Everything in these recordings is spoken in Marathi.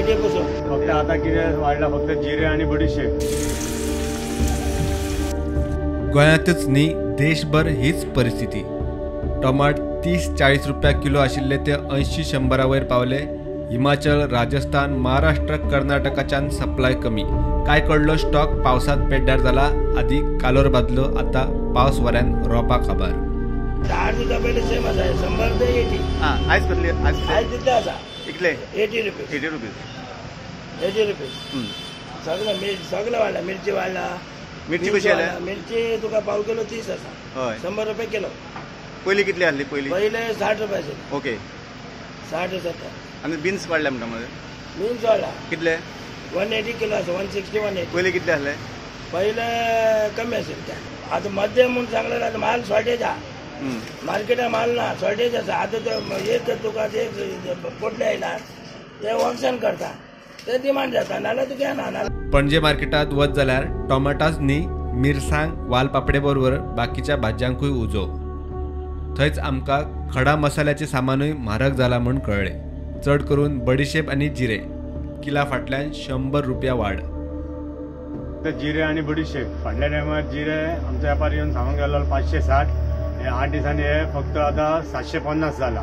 पयलीपासून फक्त आता कितें वाडला फक्त जिरे आणि बडीशेप. गोंयांतच न्ही देशभर हीच परिस्थिती. टमाट 30-40 रुपया किलो आशिल्ले ते 80-100 वयर पावले. हिमाचल, राजस्थान, महाराष्ट्र, कर्नाटकाच्यान सप्लाय कमी. काय कडलो स्टॉक पावसात पेड्ड्यार जाला. आदी कालोर बादलो, आता पावस वऱ्यान रोपा खबर. 10 दिसा पयलीं सेम आसा 100 ते 80. आयज कसली आयज दिता आसा इतले 80 रुपीज 80 रुपीज 80 रुपीज. सगळं वाडला. मिरची वाडला. मिरची कशी आल्या? मिरची तुका पाव किलो 30 आसा. हय 100 रुपये किलो. पयली कितली आहली पयली? पहिले 60 रुपये आशिल्ले. ओके 60-70. आनी बीन्स वाडले म्हणटा मरे बीन्स वाडला. कितले? 180 किलो आसा. 160 180. पयली कितले आहले? पहिले कमी आशिल्ले. आता मध्यम म्हणून सांगलें आता माल शॉर्टेज आहा. मार्केटात माल ना शॉर्टेज आसा. आता एक तुका एक पोटले आयला ते ऑप्शन करता ते डिमांड जाता नाल्यार तुका येना. पणजे मार्केटात वच जाल्यार टोमाटाच न्ही मिरसांग, वालपापडे बरोबर बाकीच्या भाज्यांकूय उजो. थंयच आमकां खडा मसाल्याचें सामानूय म्हारग जाला म्हूण कळ्ळें. चड करून बडीशेप आनी जिरे किला फाटल्यान 100 रुपया वाड. जिरे आणि बडीशेप फाटल्या टायमार जिरे आमचो वेपारी येवन सांगूंक गेलो 560. हे 8 दिसांनी हे फक्त आता 750 जाला.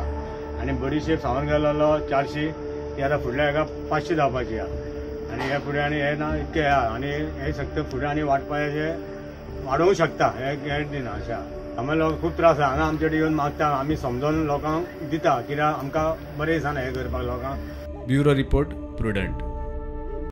आणि बडीशेप सांगूंक गेलो 400. ती आता फुडल्या हेका 500 जावपाची आहा. आणि हे फुडें आनी हे ना इतके आहा. आणि हे सगळं फुडें आनी वाडपाचे वाडोवंक शकता. हे गॅरंटी ना अशा. आम्हाला लोक खूब त्रास आहा. हांगा आमचे कडेन येवन मागता. आमी समजोवन लोकांक दिता कित्याक आमकां बरें दिसना हे करपाक लोकांक. Bureau report prudent.